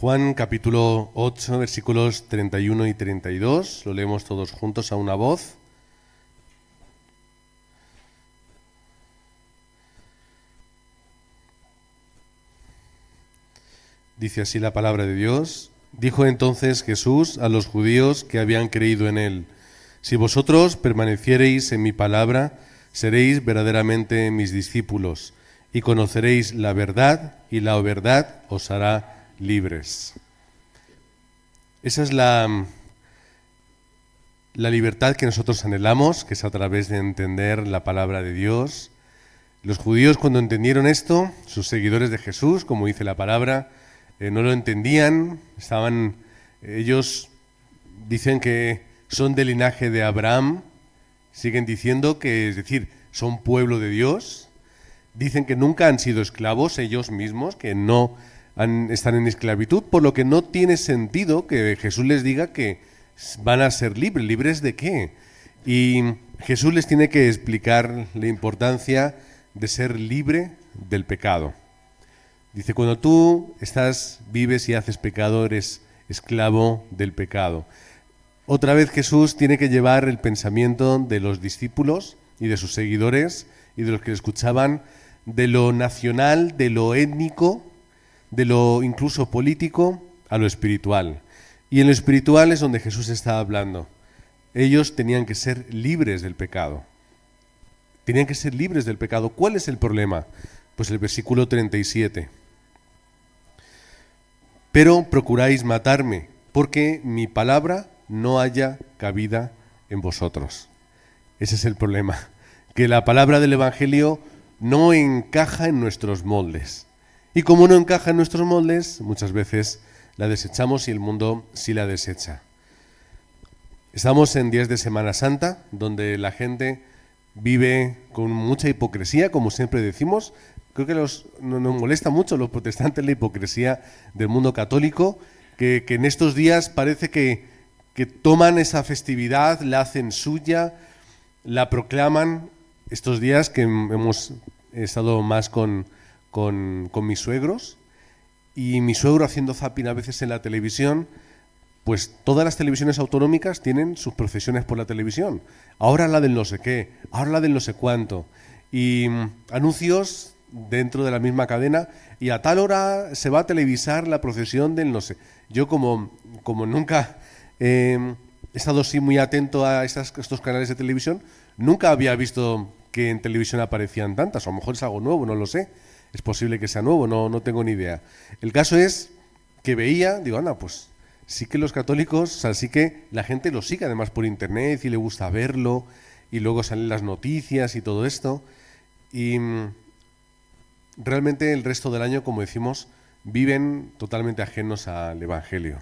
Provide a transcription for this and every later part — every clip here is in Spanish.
Juan capítulo 8, versículos 31 y 32. Lo leemos todos juntos a una voz. Dice así la palabra de Dios. Dijo entonces Jesús a los judíos que habían creído en él: si vosotros permaneciereis en mi palabra, seréis verdaderamente mis discípulos, y conoceréis la verdad, y la verdad os hará libres. Esa es la libertad que nosotros anhelamos, que es a través de entender la palabra de Dios. Los judíos, cuando entendieron esto, sus seguidores de Jesús, como dice la palabra, no lo entendían. Ellos dicen que son del linaje de Abraham, siguen diciendo que, es decir, son pueblo de Dios. Dicen que nunca han sido esclavos ellos mismos, que no están en esclavitud, por lo que no tiene sentido que Jesús les diga que van a ser libres. ¿Libres de qué? Y Jesús les tiene que explicar la importancia de ser libre del pecado. Dice, cuando tú vives y haces pecado, eres esclavo del pecado. Otra vez Jesús tiene que llevar el pensamiento de los discípulos y de sus seguidores y de los que le escuchaban, de lo nacional, de lo étnico, de lo incluso político, a lo espiritual. Y en lo espiritual es donde Jesús está hablando. Ellos tenían que ser libres del pecado. Tenían que ser libres del pecado. ¿Cuál es el problema? Pues el versículo 37. Pero procuráis matarme, porque mi palabra no haya cabida en vosotros. Ese es el problema, que la palabra del Evangelio no encaja en nuestros moldes. Y como no encaja en nuestros moldes, muchas veces la desechamos y el mundo sí la desecha. Estamos en días de Semana Santa, donde la gente vive con mucha hipocresía, como siempre decimos. Creo que nos molesta mucho los protestantes la hipocresía del mundo católico, que en estos días parece que toman esa festividad, la hacen suya, la proclaman. Estos días que hemos estado más con mis suegros, y mi suegro haciendo zapping a veces en la televisión, pues todas las televisiones autonómicas tienen sus procesiones por la televisión. Ahora la del no sé qué, ahora la del no sé cuánto, y anuncios dentro de la misma cadena, y a tal hora se va a televisar la procesión del no sé. Yo como nunca he estado así muy atento a estos canales de televisión, nunca había visto que en televisión aparecían tantas. A lo mejor es algo nuevo, no lo sé. Es posible que sea nuevo, no tengo ni idea. El caso es que digo, anda, pues sí que los católicos, o sea, sí que la gente lo sigue además por internet y le gusta verlo, y luego salen las noticias y todo esto. Y realmente el resto del año, como decimos, viven totalmente ajenos al Evangelio,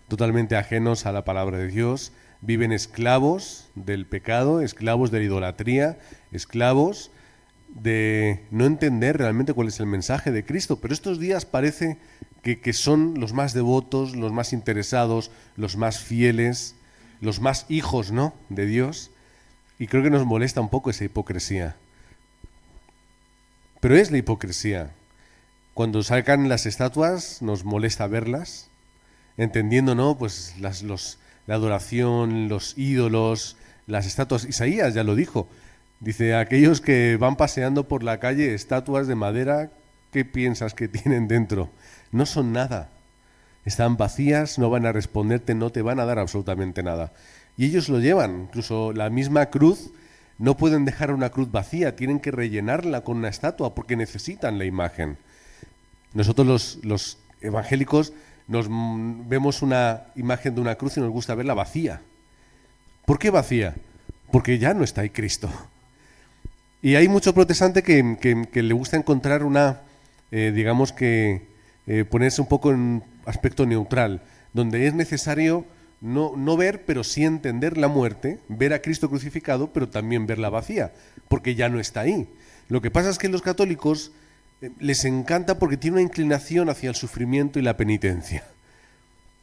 totalmente ajenos a la palabra de Dios, viven esclavos del pecado, esclavos de la idolatría, esclavos de no entender realmente cuál es el mensaje de Cristo. Pero estos días parece que son los más devotos, los más interesados, los más fieles, los más hijos, ¿no?, de Dios, y creo que nos molesta un poco esa hipocresía. Pero es la hipocresía. Cuando sacan las estatuas nos molesta verlas, entendiendo, ¿no?, pues la adoración, los ídolos, las estatuas. Isaías ya lo dijo. Dice, aquellos que van paseando por la calle estatuas de madera, ¿qué piensas que tienen dentro? No son nada. Están vacías, no van a responderte, no te van a dar absolutamente nada. Y ellos lo llevan. Incluso la misma cruz, no pueden dejar una cruz vacía, tienen que rellenarla con una estatua porque necesitan la imagen. Nosotros los evangélicos vemos una imagen de una cruz y nos gusta verla vacía. ¿Por qué vacía? Porque ya no está ahí Cristo. Y hay mucho protestante que le gusta encontrar ponerse un poco en aspecto neutral, donde es necesario no ver, pero sí entender la muerte, ver a Cristo crucificado, pero también verla vacía, porque ya no está ahí. Lo que pasa es que los católicos les encanta porque tiene una inclinación hacia el sufrimiento y la penitencia.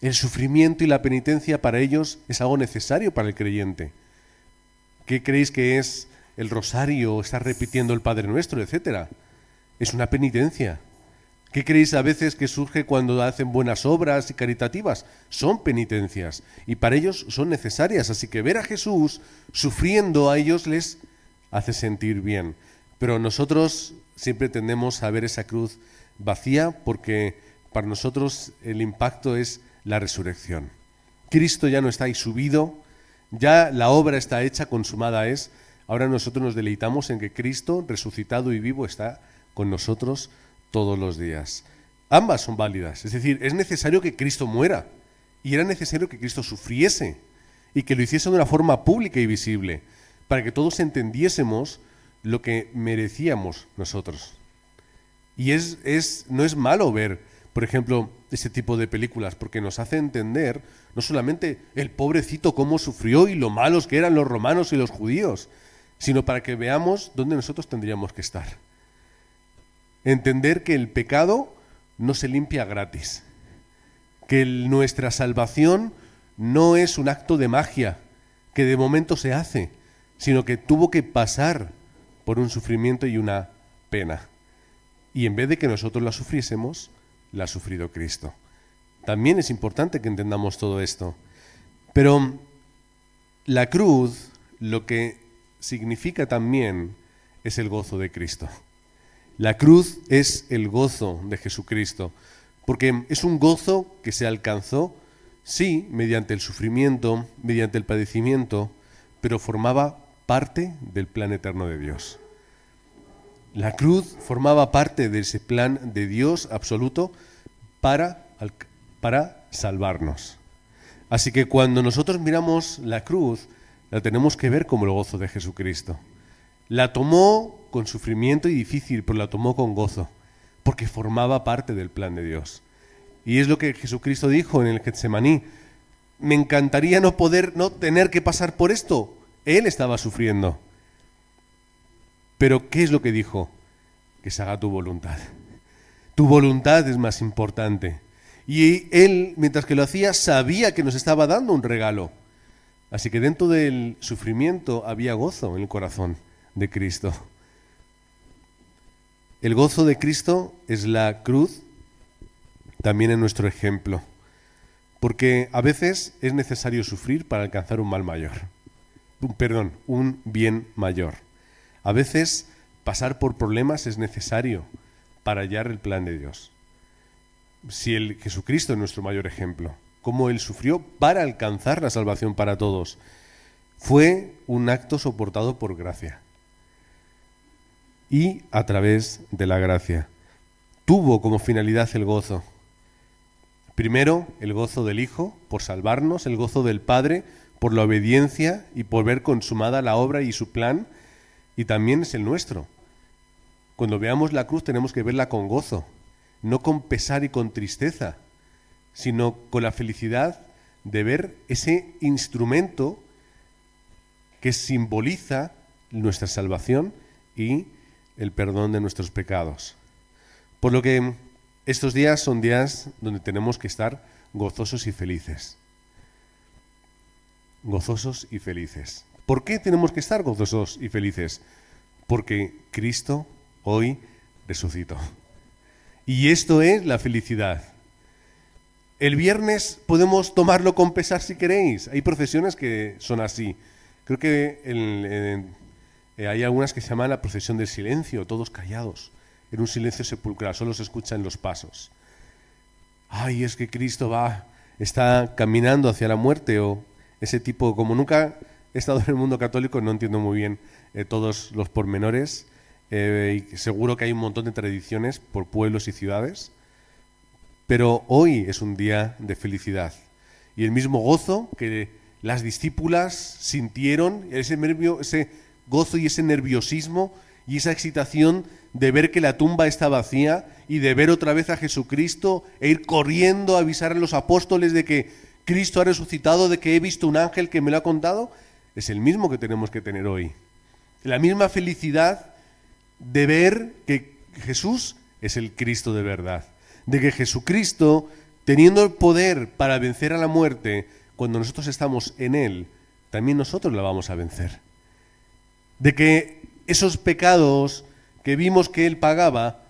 El sufrimiento y la penitencia para ellos es algo necesario para el creyente. ¿Qué creéis que es el rosario, estar repitiendo el Padre Nuestro, etcétera? Es una penitencia. ¿Qué creéis a veces que surge cuando hacen buenas obras y caritativas? Son penitencias y para ellos son necesarias. Así que ver a Jesús sufriendo a ellos les hace sentir bien. Pero nosotros siempre tendemos a ver esa cruz vacía porque para nosotros el impacto es la resurrección. Cristo ya no está ahí subido, ya la obra está hecha, consumada es. Ahora nosotros nos deleitamos en que Cristo, resucitado y vivo, está con nosotros todos los días. Ambas son válidas, es decir, es necesario que Cristo muera y era necesario que Cristo sufriese y que lo hiciese de una forma pública y visible para que todos entendiésemos lo que merecíamos nosotros. Y no es malo ver, por ejemplo, este tipo de películas porque nos hace entender no solamente el pobrecito cómo sufrió y lo malos que eran los romanos y los judíos, sino para que veamos dónde nosotros tendríamos que estar. Entender que el pecado no se limpia gratis, que nuestra salvación no es un acto de magia que de momento se hace, sino que tuvo que pasar por un sufrimiento y una pena. Y en vez de que nosotros la sufriésemos, la ha sufrido Cristo. También es importante que entendamos todo esto. Pero la cruz lo que significa también es el gozo de Cristo. La cruz es el gozo de Jesucristo, porque es un gozo que se alcanzó, sí, mediante el sufrimiento, mediante el padecimiento, pero formaba parte del plan eterno de Dios. La cruz formaba parte de ese plan de Dios absoluto para salvarnos. Así que cuando nosotros miramos la cruz, la tenemos que ver como el gozo de Jesucristo. La tomó con sufrimiento y difícil, pero la tomó con gozo, porque formaba parte del plan de Dios. Y es lo que Jesucristo dijo en el Getsemaní: me encantaría no tener que pasar por esto. Él estaba sufriendo. Pero ¿qué es lo que dijo? Que se haga tu voluntad. Tu voluntad es más importante. Y él, mientras que lo hacía, sabía que nos estaba dando un regalo. Así que dentro del sufrimiento había gozo en el corazón de Cristo. El gozo de Cristo es la cruz, también en nuestro ejemplo. Porque a veces es necesario sufrir para alcanzar un bien mayor. A veces pasar por problemas es necesario para hallar el plan de Dios. Si Jesucristo es nuestro mayor ejemplo, cómo Él sufrió para alcanzar la salvación para todos, fue un acto soportado por gracia. Y a través de la gracia tuvo como finalidad el gozo. Primero, el gozo del Hijo por salvarnos, el gozo del Padre por la obediencia y por ver consumada la obra y su plan, y también es el nuestro. Cuando veamos la cruz tenemos que verla con gozo, no con pesar y con tristeza, sino con la felicidad de ver ese instrumento que simboliza nuestra salvación y el perdón de nuestros pecados. Por lo que estos días son días donde tenemos que estar gozosos y felices. Gozosos y felices. ¿Por qué tenemos que estar gozosos y felices? Porque Cristo hoy resucitó. Y esto es la felicidad. El viernes podemos tomarlo con pesar si queréis. Hay procesiones que son así. Creo que hay algunas que se llaman la procesión del silencio, todos callados, en un silencio sepulcral, solo se escuchan los pasos. Ay, es que Cristo está caminando hacia la muerte, o ese tipo. Como nunca he estado en el mundo católico, no entiendo muy bien todos los pormenores, y seguro que hay un montón de tradiciones por pueblos y ciudades, pero hoy es un día de felicidad. Y el mismo gozo que las discípulas sintieron, ese gozo y ese nerviosismo y esa excitación de ver que la tumba está vacía y de ver otra vez a Jesucristo e ir corriendo a avisar a los apóstoles de que Cristo ha resucitado, de que he visto un ángel que me lo ha contado, es el mismo que tenemos que tener hoy. La misma felicidad de ver que Jesús es el Cristo de verdad, de que Jesucristo, teniendo el poder para vencer a la muerte, cuando nosotros estamos en Él, también nosotros la vamos a vencer. De que esos pecados que vimos que Él pagaba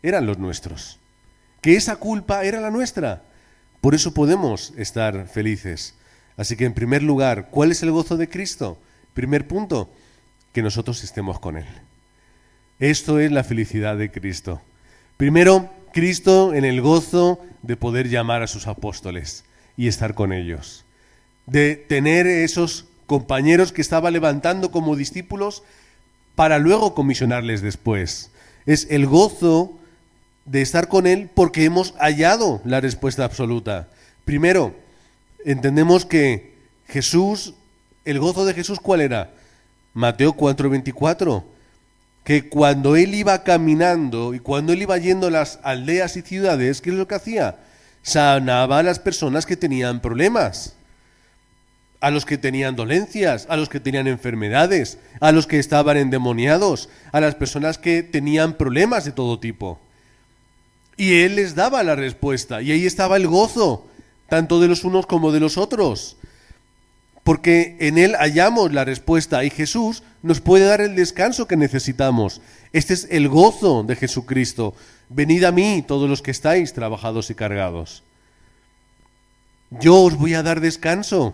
eran los nuestros. que esa culpa era la nuestra. Por eso podemos estar felices. Así que en primer lugar, ¿cuál es el gozo de Cristo? Primer punto, que nosotros estemos con Él. Esto es la felicidad de Cristo. Primero, Cristo en el gozo de poder llamar a sus apóstoles y estar con ellos. De tener esos compañeros que estaba levantando como discípulos para luego comisionarles después. Es el gozo de estar con Él porque hemos hallado la respuesta absoluta. Primero, entendemos que Jesús, el gozo de Jesús, ¿cuál era? Mateo 4:24, que cuando Él iba caminando y cuando Él iba yendo a las aldeas y ciudades, ¿qué es lo que hacía? Sanaba a las personas que tenían problemas, a los que tenían dolencias, a los que tenían enfermedades, a los que estaban endemoniados, a las personas que tenían problemas de todo tipo. Y Él les daba la respuesta, y ahí estaba el gozo, tanto de los unos como de los otros, porque en Él hallamos la respuesta y Jesús nos puede dar el descanso que necesitamos. Este es el gozo de Jesucristo. Venid a mí, todos los que estáis trabajados y cargados. Yo os voy a dar descanso.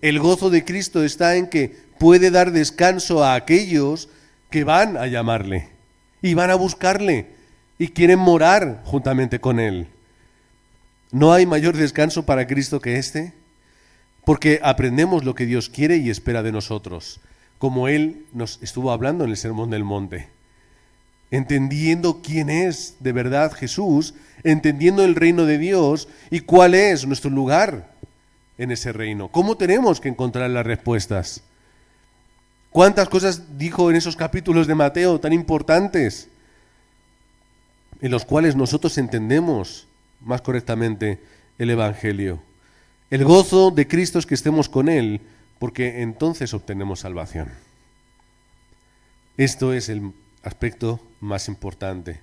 El gozo de Cristo está en que puede dar descanso a aquellos que van a llamarle y van a buscarle y quieren morar juntamente con Él. ¿No hay mayor descanso para Cristo que este? Porque aprendemos lo que Dios quiere y espera de nosotros, como Él nos estuvo hablando en el Sermón del Monte. Entendiendo quién es de verdad Jesús, entendiendo el reino de Dios y cuál es nuestro lugar en ese reino. ¿Cómo tenemos que encontrar las respuestas? ¿Cuántas cosas dijo en esos capítulos de Mateo tan importantes, en los cuales nosotros entendemos más correctamente el Evangelio? El gozo de Cristo es que estemos con Él, porque entonces obtenemos salvación. Esto es el aspecto más importante.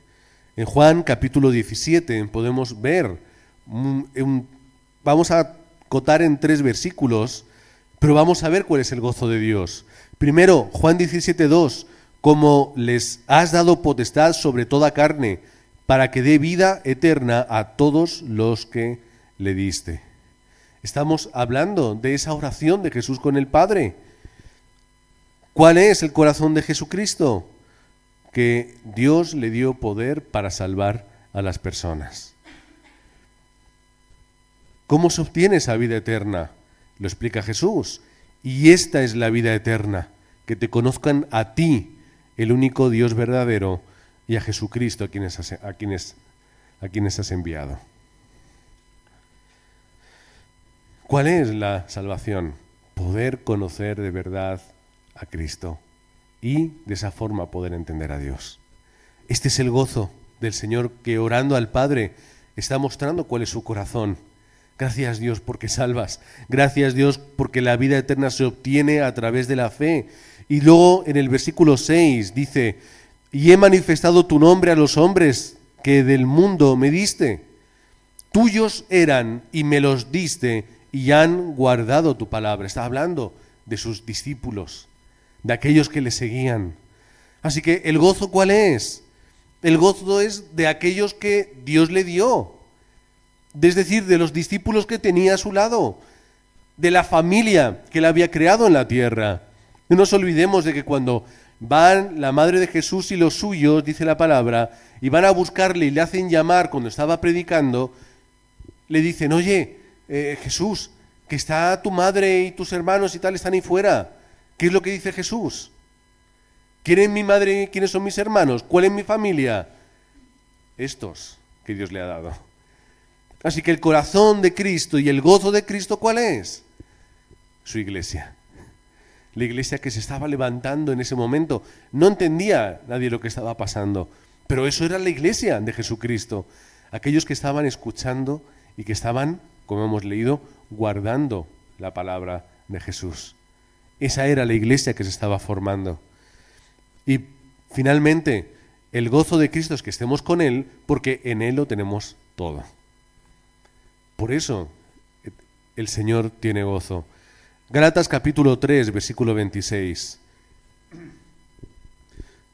En Juan capítulo 17 podemos ver, vamos a acotar en 3 versículos, pero vamos a ver cuál es el gozo de Dios. Primero, Juan 17:2, como les has dado potestad sobre toda carne, para que dé vida eterna a todos los que le diste. Estamos hablando de esa oración de Jesús con el Padre. ¿Cuál es el corazón de Jesucristo? Que Dios le dio poder para salvar a las personas. ¿Cómo se obtiene esa vida eterna? Lo explica Jesús. Y esta es la vida eterna, que te conozcan a ti, el único Dios verdadero, y a Jesucristo a quienes has enviado. ¿Cuál es la salvación? Poder conocer de verdad a Cristo y de esa forma poder entender a Dios. Este es el gozo del Señor que orando al Padre está mostrando cuál es su corazón. Gracias Dios porque salvas. Gracias Dios porque la vida eterna se obtiene a través de la fe. Y luego en el versículo 6 dice, y he manifestado tu nombre a los hombres que del mundo me diste. Tuyos eran y me los diste y han guardado tu palabra. Está hablando de sus discípulos, de aquellos que le seguían. Así que el gozo, ¿cuál es? El gozo es de aquellos que Dios le dio. Es decir, de los discípulos que tenía a su lado, de la familia que él había creado en la tierra. No nos olvidemos de que cuando van la madre de Jesús y los suyos, dice la palabra, y van a buscarle y le hacen llamar cuando estaba predicando, le dicen, oye, Jesús, que está tu madre y tus hermanos y tal, están ahí fuera. ¿Qué es lo que dice Jesús? ¿Quién es mi madre y quiénes son mis hermanos? ¿Cuál es mi familia? Estos que Dios le ha dado. Así que el corazón de Cristo y el gozo de Cristo, ¿cuál es? Su iglesia. La iglesia que se estaba levantando en ese momento. No entendía nadie lo que estaba pasando, pero eso era la iglesia de Jesucristo. Aquellos que estaban escuchando y que estaban, como hemos leído, guardando la palabra de Jesús. Esa era la iglesia que se estaba formando. Y finalmente, el gozo de Cristo es que estemos con Él, porque en Él lo tenemos todo. Por eso el Señor tiene gozo. Gálatas capítulo 3, versículo 26.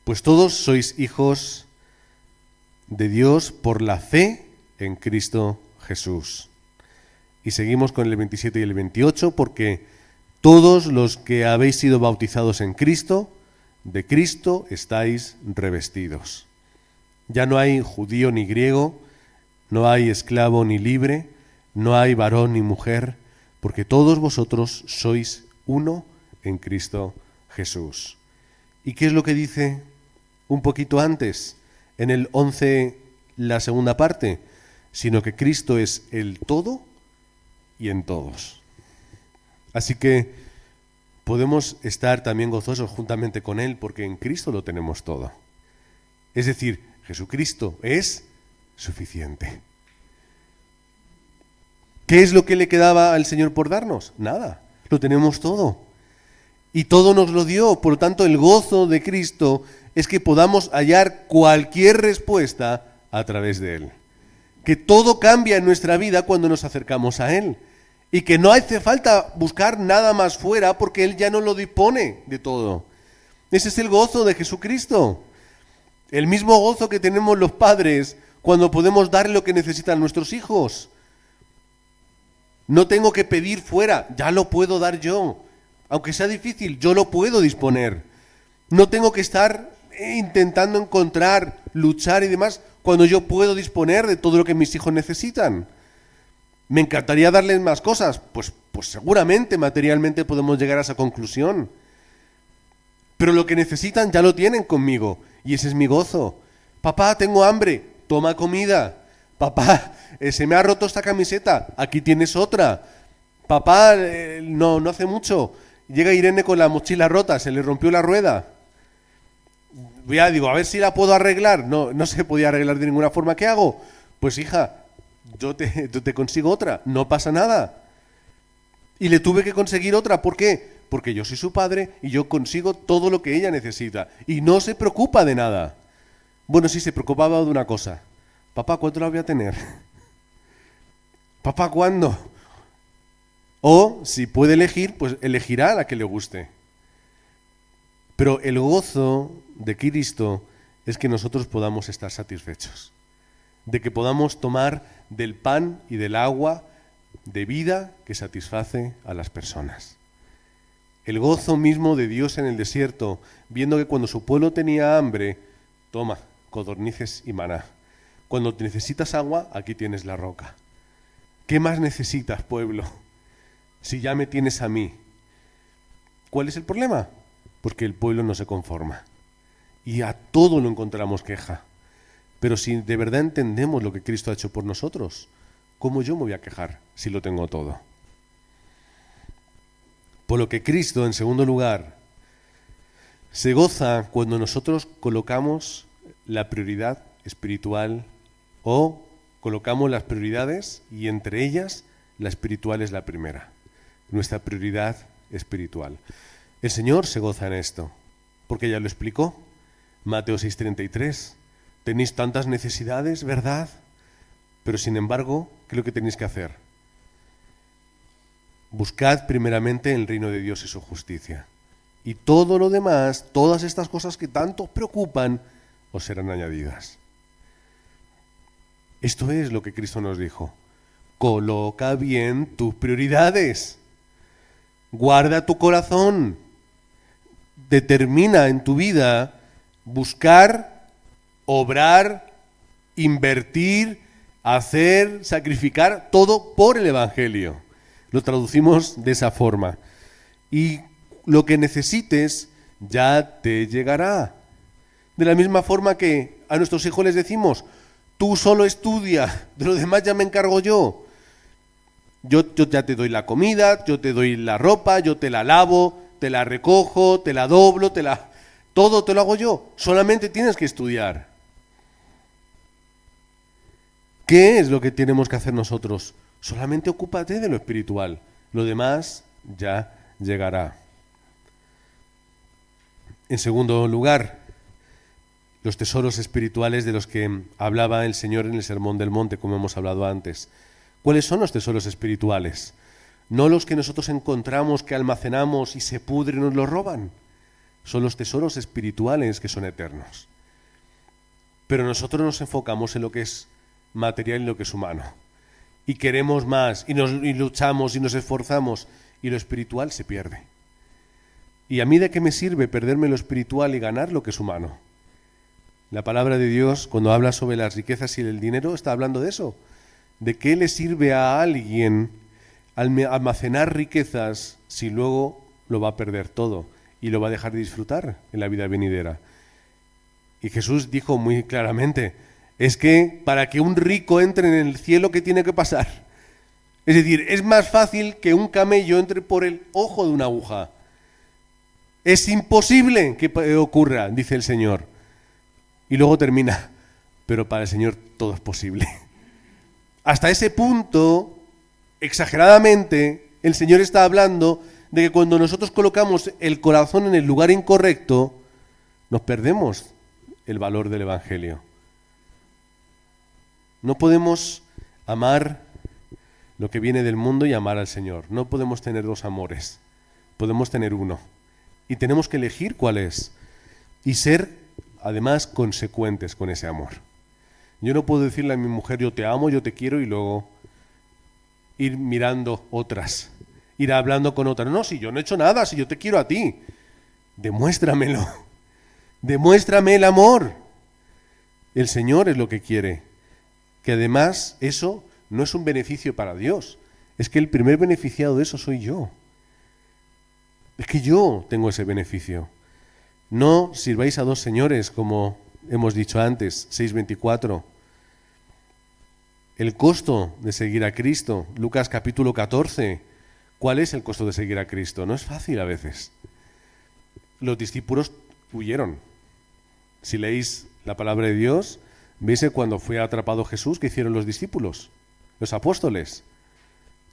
Pues todos sois hijos de Dios por la fe en Cristo Jesús. Y seguimos con el 27 y el 28, porque todos los que habéis sido bautizados en Cristo, de Cristo estáis revestidos. Ya no hay judío ni griego, no hay esclavo ni libre, no hay varón ni mujer, porque todos vosotros sois uno en Cristo Jesús. ¿Y qué es lo que dice un poquito antes, en el 11, la segunda parte? Sino que Cristo es el todo y en todos. Así que podemos estar también gozosos juntamente con Él, porque en Cristo lo tenemos todo. Es decir, Jesucristo es suficiente. ¿Qué es lo que le quedaba al Señor por darnos? Nada, lo tenemos todo. Y todo nos lo dio. Por lo tanto, el gozo de Cristo es que podamos hallar cualquier respuesta a través de Él. Que todo cambia en nuestra vida cuando nos acercamos a Él. Y que no hace falta buscar nada más fuera porque Él ya nos lo dispone de todo. Ese es el gozo de Jesucristo. El mismo gozo que tenemos los padres cuando podemos dar lo que necesitan nuestros hijos. No tengo que pedir fuera, ya lo puedo dar yo. Aunque sea difícil, yo lo puedo disponer. No tengo que estar intentando encontrar, luchar y demás, cuando yo puedo disponer de todo lo que mis hijos necesitan. ¿Me encantaría darles más cosas? Pues seguramente materialmente podemos llegar a esa conclusión. Pero lo que necesitan ya lo tienen conmigo, y ese es mi gozo. Papá, tengo hambre, toma comida. Papá, se me ha roto esta camiseta, aquí tienes otra. Papá, no hace mucho, llega Irene con la mochila rota, se le rompió la rueda. Ya digo, a ver si la puedo arreglar. No se podía arreglar de ninguna forma. ¿Qué hago? Pues hija, yo te consigo otra, no pasa nada. Y le tuve que conseguir otra, ¿por qué? Porque yo soy su padre y yo consigo todo lo que ella necesita. Y no se preocupa de nada. Bueno, sí, se preocupaba de una cosa. Papá, ¿cuánto la voy a tener? Papá, ¿cuándo? O, si puede elegir, pues elegirá la que le guste. Pero el gozo de Cristo es que nosotros podamos estar satisfechos. De que podamos tomar del pan y del agua de vida que satisface a las personas. El gozo mismo de Dios en el desierto, viendo que cuando su pueblo tenía hambre, toma, codornices y maná. Cuando necesitas agua, aquí tienes la roca. ¿Qué más necesitas, pueblo? Si ya me tienes a mí. ¿Cuál es el problema? Porque el pueblo no se conforma. Y a todo lo encontramos queja. Pero si de verdad entendemos lo que Cristo ha hecho por nosotros, ¿cómo yo me voy a quejar si lo tengo todo? Por lo que Cristo, en segundo lugar, se goza cuando nosotros colocamos la prioridad espiritual o colocamos las prioridades y entre ellas la espiritual es la primera, nuestra prioridad espiritual. El Señor se goza en esto, porque ya lo explicó, Mateo 6:33, tenéis tantas necesidades, ¿verdad? Pero sin embargo, ¿qué es lo que tenéis que hacer? Buscad primeramente el reino de Dios y su justicia. Y todo lo demás, todas estas cosas que tanto os preocupan, os serán añadidas. Esto es lo que Cristo nos dijo. Coloca bien tus prioridades. Guarda tu corazón. Determina en tu vida buscar, obrar, invertir, hacer, sacrificar, todo por el Evangelio. Lo traducimos de esa forma. Y lo que necesites ya te llegará. De la misma forma que a nuestros hijos les decimos, tú solo estudia, de lo demás ya me encargo yo. Yo ya te doy la comida, yo te doy la ropa, yo te la lavo, te la recojo, te la doblo, todo te lo hago yo. Solamente tienes que estudiar. ¿Qué es lo que tenemos que hacer nosotros? Solamente ocúpate de lo espiritual. Lo demás ya llegará. En segundo lugar, los tesoros espirituales de los que hablaba el Señor en el Sermón del Monte, como hemos hablado antes. ¿Cuáles son los tesoros espirituales? No los que nosotros encontramos, que almacenamos y se pudren y nos los roban. Son los tesoros espirituales que son eternos. Pero nosotros nos enfocamos en lo que es material y lo que es humano. Y queremos más, y luchamos, y nos esforzamos, y lo espiritual se pierde. ¿Y a mí de qué me sirve perderme lo espiritual y ganar lo que es humano? La palabra de Dios, cuando habla sobre las riquezas y el dinero, está hablando de eso. ¿De qué le sirve a alguien almacenar riquezas si luego lo va a perder todo y lo va a dejar de disfrutar en la vida venidera? Y Jesús dijo muy claramente, es que para que un rico entre en el cielo, ¿qué tiene que pasar? Es decir, es más fácil que un camello entre por el ojo de una aguja. Es imposible que ocurra, dice el Señor. Y luego termina, pero para el Señor todo es posible. Hasta ese punto, exageradamente, el Señor está hablando de que cuando nosotros colocamos el corazón en el lugar incorrecto, nos perdemos el valor del Evangelio. No podemos amar lo que viene del mundo y amar al Señor. No podemos tener dos amores, podemos tener uno. Y tenemos que elegir cuál es. Y ser, además, consecuentes con ese amor. Yo no puedo decirle a mi mujer, yo te amo, yo te quiero, y luego ir mirando otras, ir hablando con otras. No, si yo no he hecho nada, si yo te quiero a ti. Demuéstramelo. Demuéstrame el amor. El Señor es lo que quiere. Que además eso no es un beneficio para Dios. Es que el primer beneficiado de eso soy yo. Es que yo tengo ese beneficio. No sirváis a dos señores, como hemos dicho antes, 6:24. El costo de seguir a Cristo, Lucas capítulo 14. ¿Cuál es el costo de seguir a Cristo? No es fácil a veces. Los discípulos huyeron. Si leéis la palabra de Dios, veis que cuando fue atrapado Jesús, ¿qué hicieron los discípulos? Los apóstoles.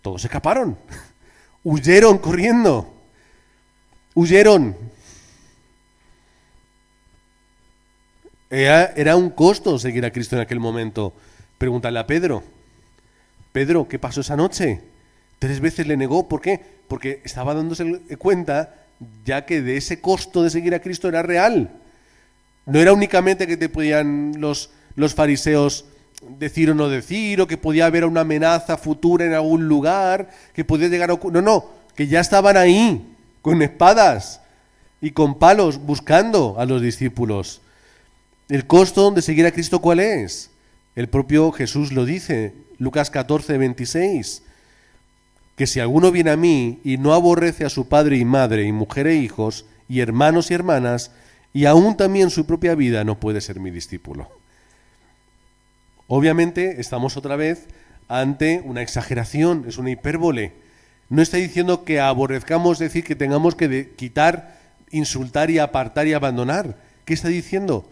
Todos escaparon. Huyeron corriendo. Huyeron. Era un costo seguir a Cristo en aquel momento. Pregúntale a Pedro. Pedro, ¿qué pasó esa noche? 3 veces le negó. ¿Por qué? Porque estaba dándose cuenta ya que de ese costo de seguir a Cristo era real. No era únicamente que te podían los fariseos decir o no decir, o que podía haber una amenaza futura en algún lugar, que podía llegar a ocurrir. No, que ya estaban ahí, con espadas y con palos, buscando a los discípulos. ¿El costo de seguir a Cristo cuál es? El propio Jesús lo dice, Lucas 14:26, que si alguno viene a mí y no aborrece a su padre y madre y mujer e hijos y hermanos y hermanas, y aún también su propia vida, no puede ser mi discípulo. Obviamente estamos otra vez ante una exageración, es una hipérbole. No está diciendo que aborrezcamos, es decir, que tengamos que quitar, insultar y apartar y abandonar. ¿Qué está diciendo?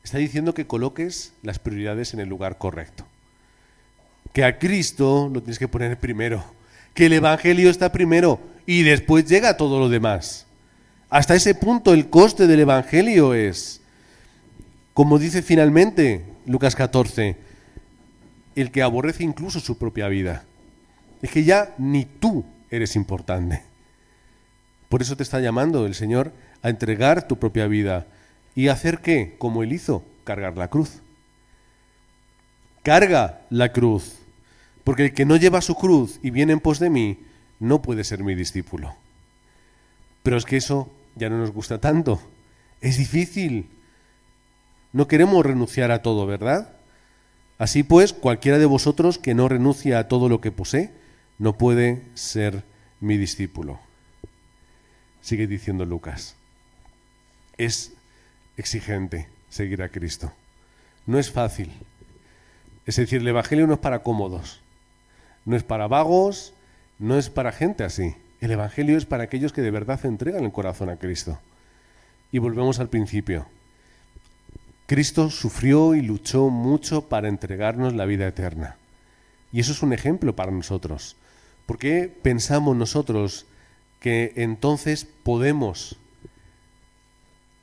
Está diciendo que coloques las prioridades en el lugar correcto. Que a Cristo lo tienes que poner primero. Que el Evangelio está primero y después llega todo lo demás. Hasta ese punto el coste del Evangelio es, como dice finalmente Lucas 14, el que aborrece incluso su propia vida. Es que ya ni tú eres importante. Por eso te está llamando el Señor a entregar tu propia vida. ¿Y hacer qué? Como Él hizo, cargar la cruz. Carga la cruz. Porque el que no lleva su cruz y viene en pos de mí, no puede ser mi discípulo. Pero es que eso ya no nos gusta tanto. Es difícil. No queremos renunciar a todo, ¿verdad? Así pues, cualquiera de vosotros que no renuncie a todo lo que posee, no puede ser mi discípulo. Sigue diciendo Lucas. Es exigente seguir a Cristo. No es fácil. Es decir, el Evangelio no es para cómodos, no es para vagos, no es para gente así. El Evangelio es para aquellos que de verdad entregan el corazón a Cristo. Y volvemos al principio. Cristo sufrió y luchó mucho para entregarnos la vida eterna. Y eso es un ejemplo para nosotros. ¿Por qué pensamos nosotros que entonces podemos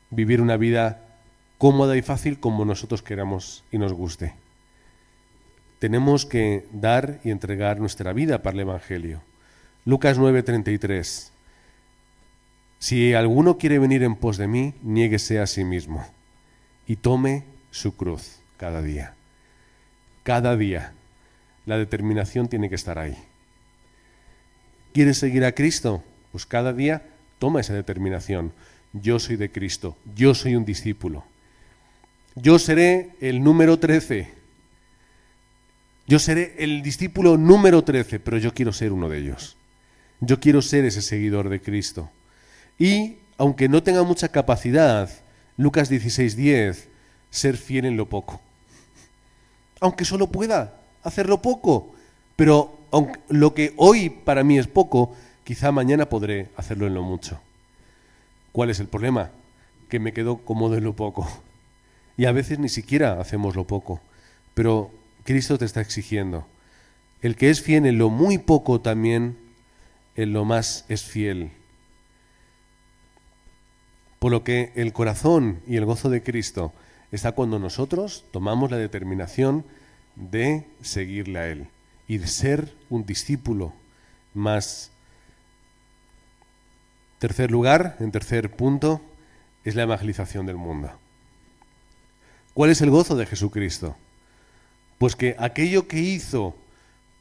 vivir una vida cómoda y fácil como nosotros queramos y nos guste? Tenemos que dar y entregar nuestra vida para el Evangelio. Lucas 9:33. Si alguno quiere venir en pos de mí, niéguese a sí mismo y tome su cruz cada día. cada día. La determinación tiene que estar ahí. ¿Quieres seguir a Cristo? Pues cada día toma esa determinación. Yo soy de Cristo, yo soy un discípulo. Yo seré el número 13. Yo seré el discípulo número 13, pero yo quiero ser uno de ellos. Yo quiero ser ese seguidor de Cristo. Y, aunque no tenga mucha capacidad, Lucas 16:10, ser fiel en lo poco. Aunque solo pueda hacerlo poco, pero aunque lo que hoy para mí es poco, quizá mañana podré hacerlo en lo mucho. ¿Cuál es el problema? Que me quedo cómodo en lo poco. Y a veces ni siquiera hacemos lo poco. Pero Cristo te está exigiendo. El que es fiel en lo muy poco también, en lo más es fiel. Por lo que el corazón y el gozo de Cristo está cuando nosotros tomamos la determinación de seguirle a Él y de ser un discípulo más. Tercer lugar, en tercer punto, es la evangelización del mundo. ¿Cuál es el gozo de Jesucristo? Pues que aquello que hizo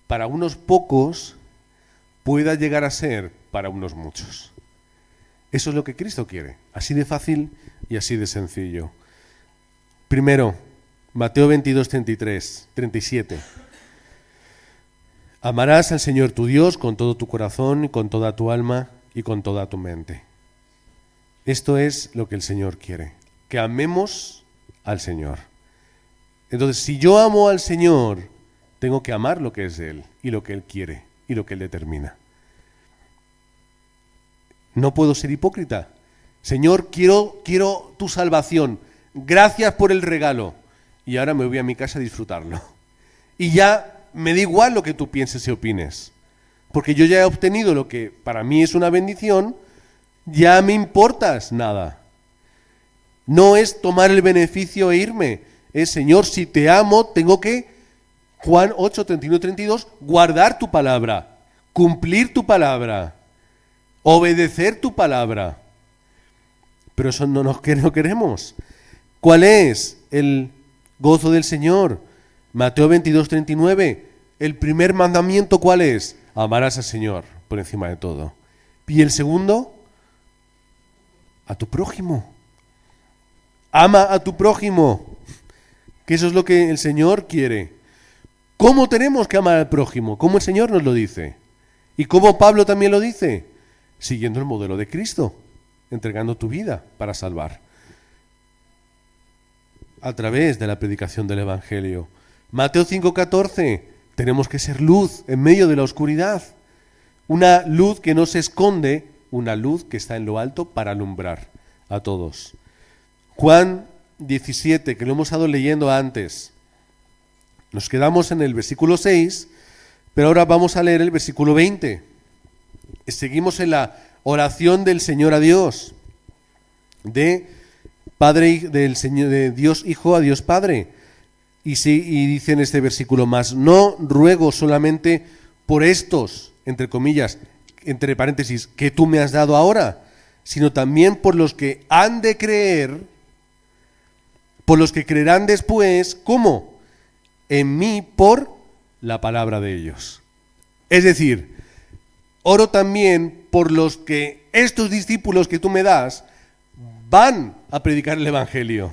para unos pocos pueda llegar a ser para unos muchos. Eso es lo que Cristo quiere, así de fácil y así de sencillo. Primero, Mateo 22:37. Amarás al Señor tu Dios con todo tu corazón y con toda tu alma y con toda tu mente. Esto es lo que el Señor quiere, que amemos al Señor. Entonces, si yo amo al Señor, tengo que amar lo que es de Él y lo que Él quiere y lo que Él determina. No puedo ser hipócrita. Señor, quiero tu salvación. Gracias por el regalo. Y ahora me voy a mi casa a disfrutarlo. Y ya me da igual lo que tú pienses y opines. Porque yo ya he obtenido lo que para mí es una bendición, ya me importas nada. No es tomar el beneficio e irme. Es, Señor, si te amo, tengo que, Juan 8:31-32, guardar tu palabra, cumplir tu palabra, obedecer tu palabra. Pero eso no queremos. ¿Cuál es el gozo del Señor? Mateo 22:39. El primer mandamiento, ¿cuál es? Amarás al Señor por encima de todo. Y el segundo, a tu prójimo. Ama a tu prójimo. Que eso es lo que el Señor quiere. ¿Cómo tenemos que amar al prójimo? ¿Cómo el Señor nos lo dice? ¿Y cómo Pablo también lo dice? Siguiendo el modelo de Cristo, entregando tu vida para salvar. A través de la predicación del Evangelio. Mateo 5:14, tenemos que ser luz en medio de la oscuridad. Una luz que no se esconde, una luz que está en lo alto para alumbrar a todos. Juan 17, que lo hemos estado leyendo antes. Nos quedamos en el versículo 6, pero ahora vamos a leer el versículo 20. Seguimos en la oración del Señor a Dios, de Padre, del Señor, de Dios Hijo a Dios Padre. Y dice en este versículo, mas no ruego solamente por estos, entre comillas, entre paréntesis, que tú me has dado ahora, sino también por los que han de creer, por los que creerán después, ¿cómo? En mí por la palabra de ellos. Es decir, oro también por los que estos discípulos que tú me das van a predicar el Evangelio.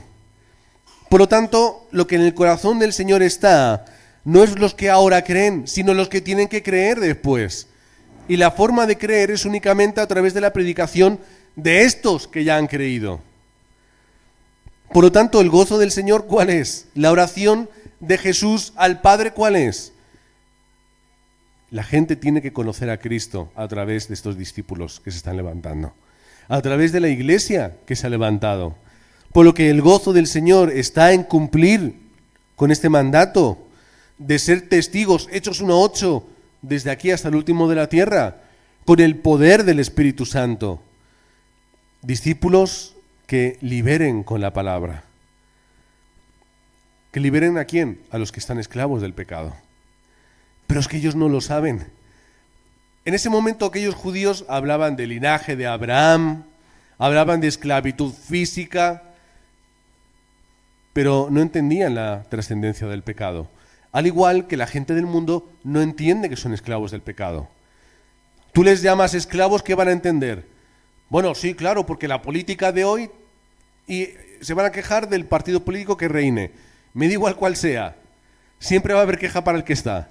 Por lo tanto, lo que en el corazón del Señor está, no es los que ahora creen, sino los que tienen que creer después. Y la forma de creer es únicamente a través de la predicación de estos que ya han creído. Por lo tanto, el gozo del Señor, ¿cuál es? La oración de Jesús al Padre, ¿cuál es? La gente tiene que conocer a Cristo a través de estos discípulos que se están levantando, a través de la iglesia que se ha levantado. Por lo que el gozo del Señor está en cumplir con este mandato de ser testigos, Hechos 1:8, desde aquí hasta el último de la tierra, con el poder del Espíritu Santo. Discípulos que liberen con la palabra. ¿Que liberen a quién? A los que están esclavos del pecado. Pero es que ellos no lo saben. En ese momento aquellos judíos hablaban del linaje de Abraham, hablaban de esclavitud física, pero no entendían la trascendencia del pecado. Al igual que la gente del mundo no entiende que son esclavos del pecado. Tú les llamas esclavos, ¿qué van a entender? Bueno, sí, claro, porque la política de hoy y se van a quejar del partido político que reine. Me da igual cuál sea. Siempre va a haber queja para el que está.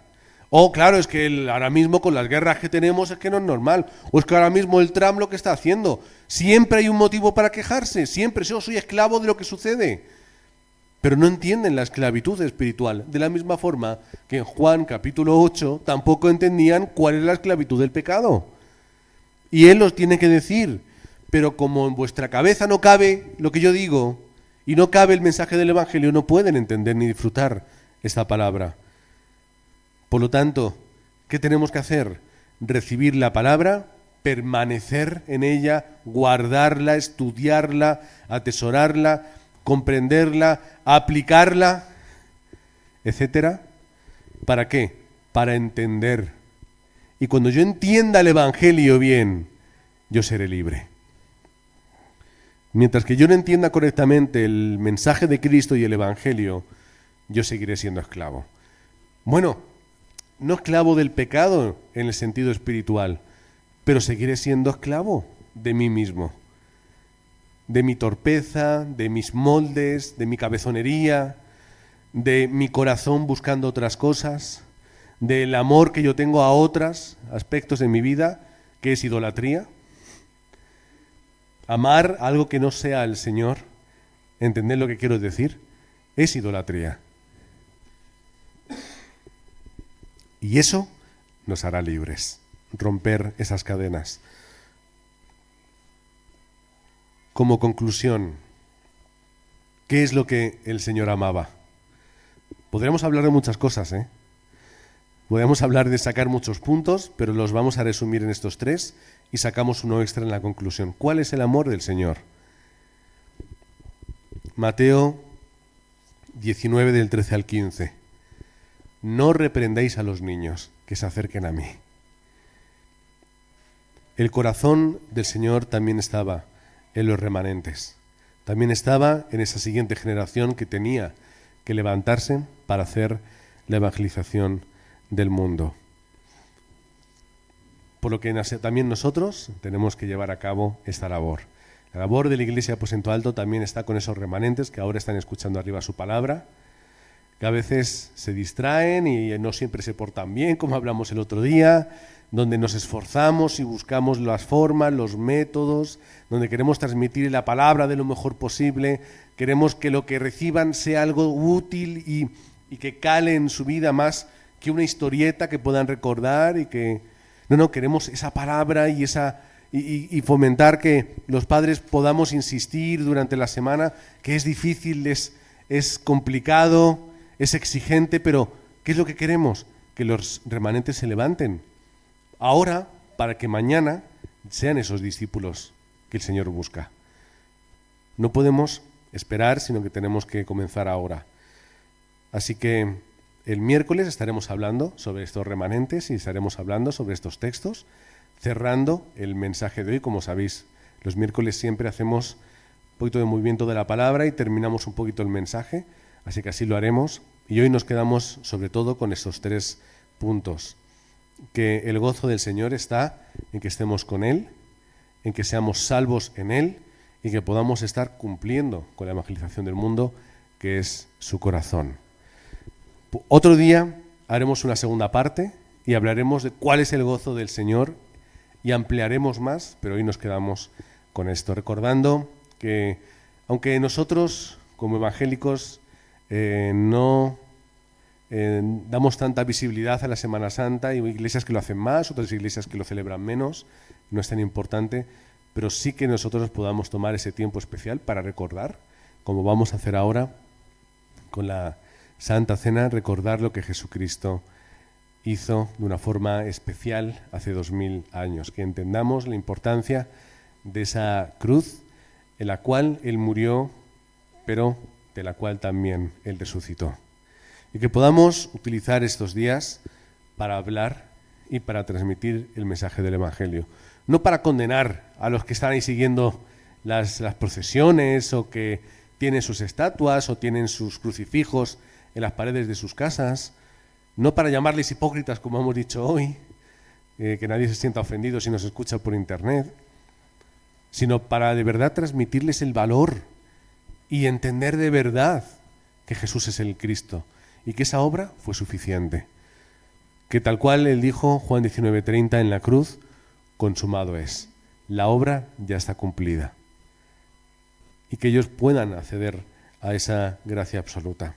O claro, es que ahora mismo con las guerras que tenemos es que no es normal. O es que ahora mismo el Trump lo que está haciendo. Siempre hay un motivo para quejarse. Siempre yo soy esclavo de lo que sucede. Pero no entienden la esclavitud espiritual. De la misma forma que en Juan capítulo 8 tampoco entendían cuál es la esclavitud del pecado. Y él los tiene que decir. Pero como en vuestra cabeza no cabe lo que yo digo y no cabe el mensaje del Evangelio, no pueden entender ni disfrutar esta palabra. Por lo tanto, ¿qué tenemos que hacer? Recibir la palabra, permanecer en ella, guardarla, estudiarla, atesorarla, comprenderla, aplicarla, etcétera. ¿Para qué? Para entender. Y cuando yo entienda el Evangelio bien, yo seré libre. Mientras que yo no entienda correctamente el mensaje de Cristo y el Evangelio, yo seguiré siendo esclavo. Bueno, no esclavo del pecado en el sentido espiritual, pero seguiré siendo esclavo de mí mismo, de mi torpeza, de mis moldes, de mi cabezonería, de mi corazón buscando otras cosas, del amor que yo tengo a otros aspectos de mi vida, que es idolatría. Amar algo que no sea el Señor, ¿entendés lo que quiero decir? Es idolatría. Y eso nos hará libres, romper esas cadenas. Como conclusión, ¿qué es lo que el Señor amaba? Podríamos hablar de muchas cosas, ¿eh? Podríamos hablar de sacar muchos puntos, pero los vamos a resumir en estos 3 y sacamos uno extra en la conclusión. ¿Cuál es el amor del Señor? Mateo 19 del 13 al 15. No reprendéis a los niños, que se acerquen a mí. El corazón del Señor también estaba en los remanentes. También estaba en esa siguiente generación que tenía que levantarse para hacer la evangelización del mundo. Por lo que también nosotros tenemos que llevar a cabo esta labor. La labor de la Iglesia de Aposento Alto también está con esos remanentes que ahora están escuchando arriba su palabra, que a veces se distraen y no siempre se portan bien, como hablamos el otro día, donde nos esforzamos y buscamos las formas, los métodos, donde queremos transmitir la palabra de lo mejor posible, queremos que lo que reciban sea algo útil y que cale en su vida más que una historieta que puedan recordar y que... No, queremos esa palabra y fomentar que los padres podamos insistir durante la semana, que es difícil, es complicado, es exigente, pero ¿qué es lo que queremos? Que los remanentes se levanten ahora para que mañana sean esos discípulos que el Señor busca. No podemos esperar, sino que tenemos que comenzar ahora. Así que el miércoles estaremos hablando sobre estos remanentes y estaremos hablando sobre estos textos, cerrando el mensaje de hoy. Como sabéis, los miércoles siempre hacemos un poquito de movimiento de la palabra y terminamos un poquito el mensaje, así que así lo haremos. Y hoy nos quedamos sobre todo con estos 3 puntos, que el gozo del Señor está en que estemos con Él, en que seamos salvos en Él y que podamos estar cumpliendo con la evangelización del mundo, que es su corazón. Otro día haremos una segunda parte y hablaremos de cuál es el gozo del Señor y ampliaremos más, pero hoy nos quedamos con esto, recordando que aunque nosotros como evangélicos no damos tanta visibilidad a la Semana Santa, hay iglesias que lo hacen más, otras iglesias que lo celebran menos, no es tan importante, pero sí que nosotros podamos tomar ese tiempo especial para recordar, como vamos a hacer ahora con la Santa Cena, recordar lo que Jesucristo hizo de una forma especial hace 2000 años, que entendamos la importancia de esa cruz en la cual Él murió, pero de la cual también Él resucitó. Y que podamos utilizar estos días para hablar y para transmitir el mensaje del Evangelio. No para condenar a los que están ahí siguiendo las procesiones o que tienen sus estatuas o tienen sus crucifijos en las paredes de sus casas, no para llamarles hipócritas, como hemos dicho hoy, que nadie se sienta ofendido si nos escucha por internet, sino para de verdad transmitirles el valor y entender de verdad que Jesús es el Cristo y que esa obra fue suficiente. Que tal cual él dijo, Juan 19:30 en la cruz, consumado es. La obra ya está cumplida. Y que ellos puedan acceder a esa gracia absoluta.